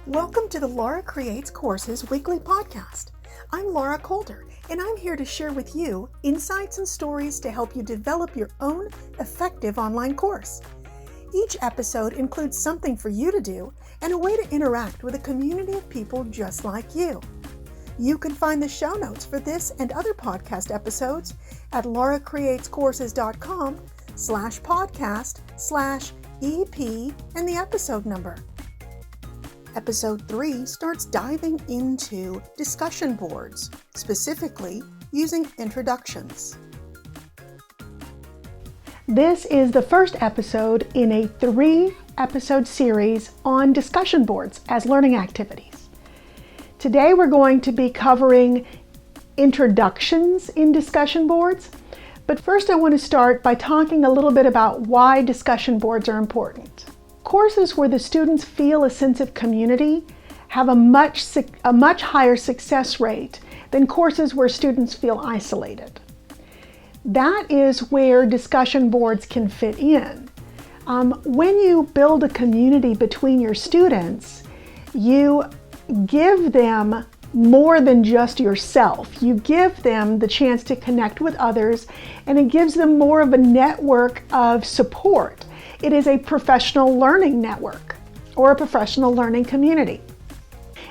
Welcome to the Laura Creates Courses weekly podcast. I'm Laura Coulter, and I'm here to share with you insights and stories to help you develop your own effective online course. Each episode includes something for you to do and a way to interact with a community of people just like you. You can find the show notes for this and other podcast episodes at lauracreatescourses.com/podcast/EP and the episode number. Episode 3 starts diving into discussion boards, specifically using introductions. This is the first episode in a 3-episode series on discussion boards as learning activities. Today we're going to be covering introductions in discussion boards, but first I want to start by talking a little bit about why discussion boards are important. Courses where the students feel a sense of community have a much higher success rate than courses where students feel isolated. That is where discussion boards can fit in. When you build a community between your students, you give them more than just yourself. You give them the chance to connect with others, and it gives them more of a network of support. It is a professional learning network or a professional learning community.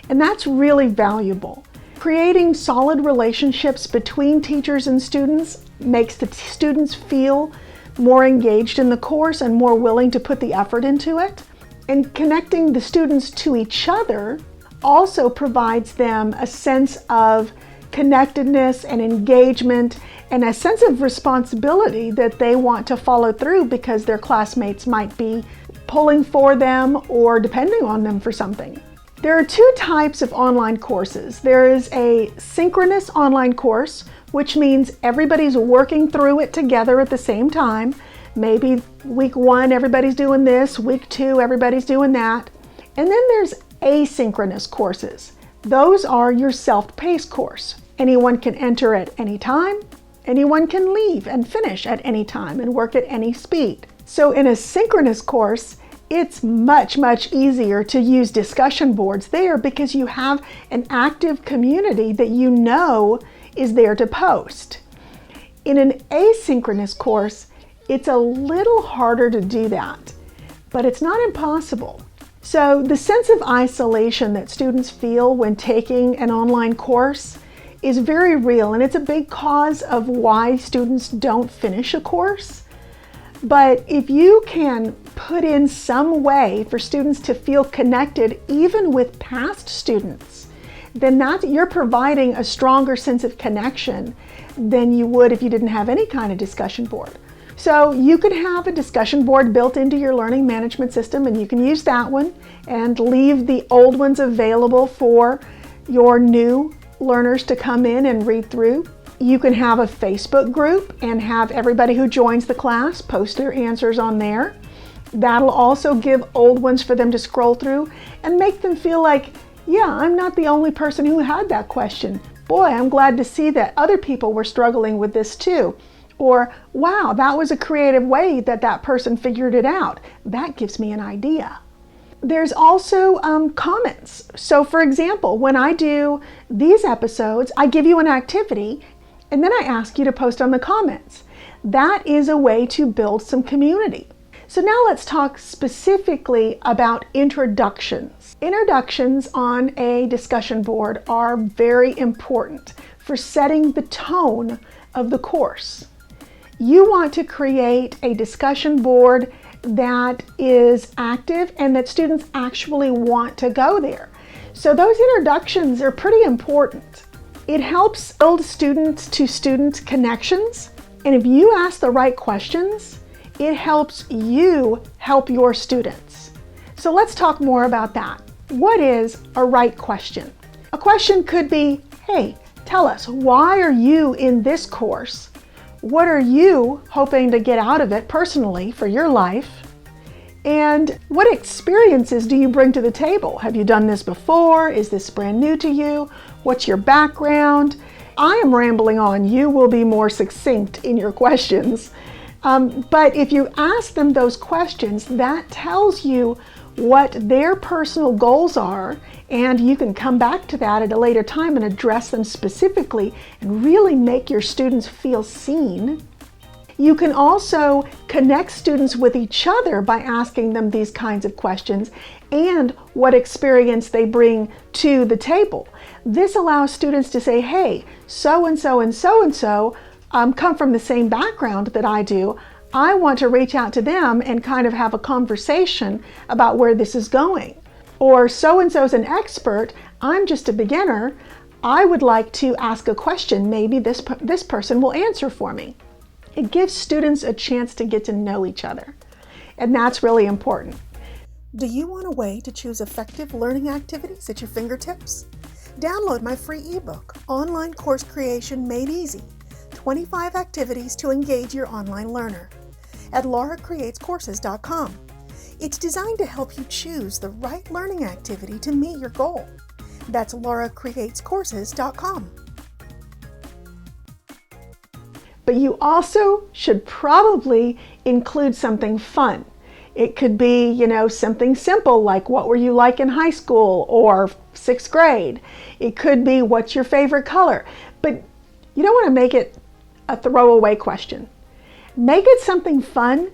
And that's really valuable. Creating solid relationships between teachers and students makes the students feel more engaged in the course and more willing to put the effort into it. And connecting the students to each other also provides them a sense of connectedness and engagement and a sense of responsibility that they want to follow through because their classmates might be pulling for them or depending on them for something. There are 2 types of online courses. There is a synchronous online course, which means everybody's working through it together at the same time. Maybe week 1, everybody's doing this, week 2, everybody's doing that. And then there's asynchronous courses. Those are your self-paced course. Anyone can enter at any time. Anyone can leave and finish at any time and work at any speed. So in a synchronous course, it's much easier to use discussion boards there because you have an active community that you know is there to post. In an asynchronous course, it's a little harder to do that, but it's not impossible. So the sense of isolation that students feel when taking an online course is very real, and it's a big cause of why students don't finish a course. But if you can put in some way for students to feel connected even with past students, then you're providing a stronger sense of connection than you would if you didn't have any kind of discussion board. So you could have a discussion board built into your learning management system, and you can use that one and leave the old ones available for your new learners to come in and read through. You can have a Facebook group and have everybody who joins the class post their answers on there. That'll also give old ones for them to scroll through and make them feel like, yeah, I'm not the only person who had that question. Boy, I'm glad to see that other people were struggling with this too. Or, wow, that was a creative way that person figured it out. That gives me an idea. There's also comments. So for example, when I do these episodes, I give you an activity and then I ask you to post on the comments. That is a way to build some community. So now let's talk specifically about introductions. Introductions on a discussion board are very important for setting the tone of the course. You want to create a discussion board that is active and that students actually want to go there. So those introductions are pretty important. It helps build student-to-student connections, and if you ask the right questions, it helps you help your students. So let's talk more about that. What is a right question? A question could be, hey, tell us, why are you in this course? What are you hoping to get out of it personally for your life? And what experiences do you bring to the table? Have you done this before? Is this brand new to you? What's your background? I am rambling on. You will be more succinct in your questions. But if you ask them those questions, that tells you what their personal goals are, and you can come back to that at a later time and address them specifically and really make your students feel seen. You can also connect students with each other by asking them these kinds of questions and what experience they bring to the table. This allows students to say, hey, so-and-so and so-and-so come from the same background that I do. I want to reach out to them and kind of have a conversation about where this is going. Or so-and-so is an expert, I'm just a beginner. I would like to ask a question. Maybe this person will answer for me. It gives students a chance to get to know each other, and that's really important. Do you want a way to choose effective learning activities at your fingertips? Download my free ebook, Online Course Creation Made Easy, 25 Activities to Engage Your Online Learner, at lauracreatescourses.com. It's designed to help you choose the right learning activity to meet your goal. That's lauracreatescourses.com. But you also should probably include something fun. It could be, something simple like what were you like in high school or 6th grade. It could be what's your favorite color. But you don't want to make it a throwaway question. Make it something fun,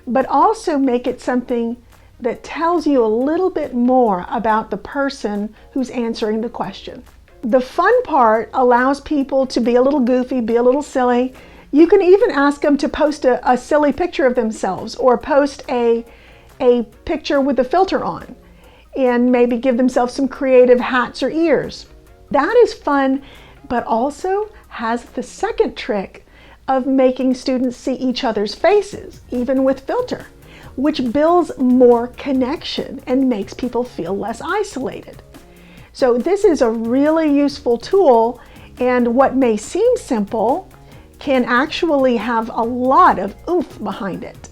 but also make it something that tells you a little bit more about the person who's answering the question. The fun part allows people to be a little goofy, be a little silly. You can even ask them to post a silly picture of themselves or post a picture with a filter on and maybe give themselves some creative hats or ears. That is fun, but also has the second trick of making students see each other's faces, even with filter, which builds more connection and makes people feel less isolated. So this is a really useful tool, and what may seem simple can actually have a lot of oomph behind it.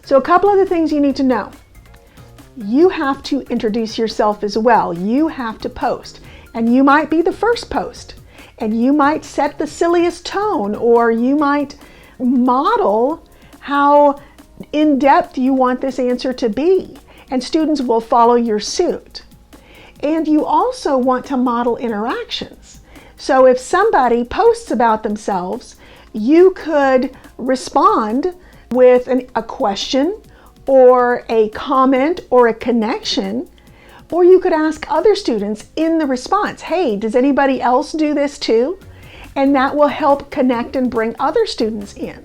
So a couple of the things you need to know. You have to introduce yourself as well. You have to post, and you might be the first post, and you might set the silliest tone, or you might model how in-depth you want this answer to be, and students will follow your suit. And you also want to model interactions. So if somebody posts about themselves, you could respond with a question or a comment or a connection, or you could ask other students in the response, hey, does anybody else do this too? And that will help connect and bring other students in.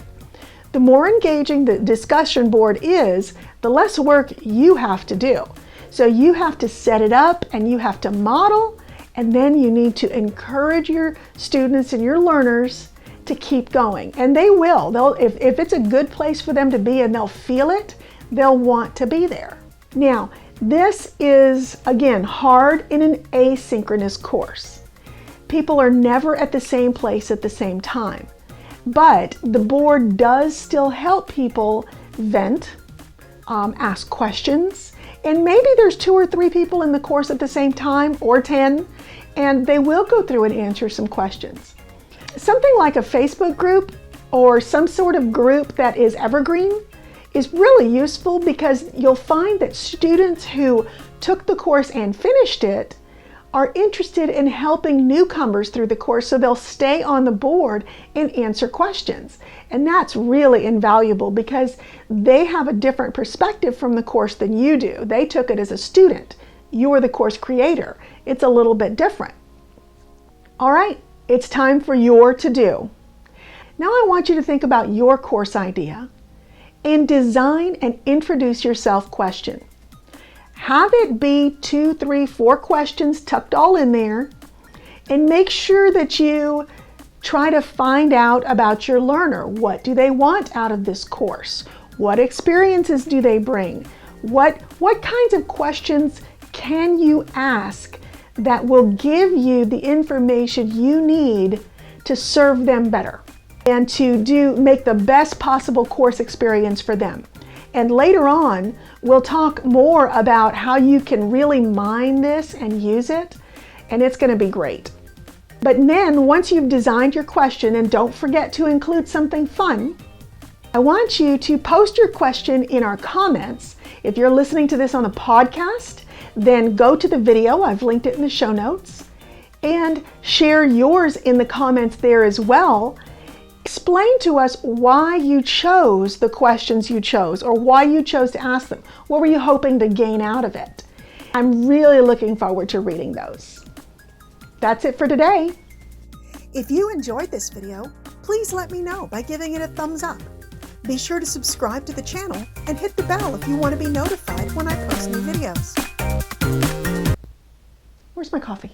The more engaging the discussion board is, the less work you have to do. So you have to set it up and you have to model, and then you need to encourage your students and your learners to keep going. And they will. If it's a good place for them to be and they'll feel it, they'll want to be there. Now, this is, again, hard in an asynchronous course. People are never at the same place at the same time. But the board does still help people vent, ask questions, and maybe there's 2 or 3 people in the course at the same time, or 10, and they will go through and answer some questions. Something like a Facebook group or some sort of group that is evergreen is really useful, because you'll find that students who took the course and finished it are interested in helping newcomers through the course, so they'll stay on the board and answer questions. And that's really invaluable because they have a different perspective from the course than you do. They took it as a student. You're the course creator. It's a little bit different. All right, it's time for your to-do. Now I want you to think about your course idea and design an introduce yourself question. Have it be 2, 3, 4 questions tucked all in there, and make sure that you try to find out about your learner. What do they want out of this course? What experiences do they bring? What kinds of questions can you ask that will give you the information you need to serve them better and to make the best possible course experience for them? And later on, we'll talk more about how you can really mine this and use it, and it's going to be great. But then once you've designed your question, and don't forget to include something fun, I want you to post your question in our comments. If you're listening to this on a podcast, then go to the video. I've linked it in the show notes. And share yours in the comments there as well. Explain to us why you chose the questions you chose or why you chose to ask them. What were you hoping to gain out of it? I'm really looking forward to reading those. That's it for today. If you enjoyed this video, please let me know by giving it a thumbs up. Be sure to subscribe to the channel and hit the bell if you want to be notified when I post new videos. Where's my coffee?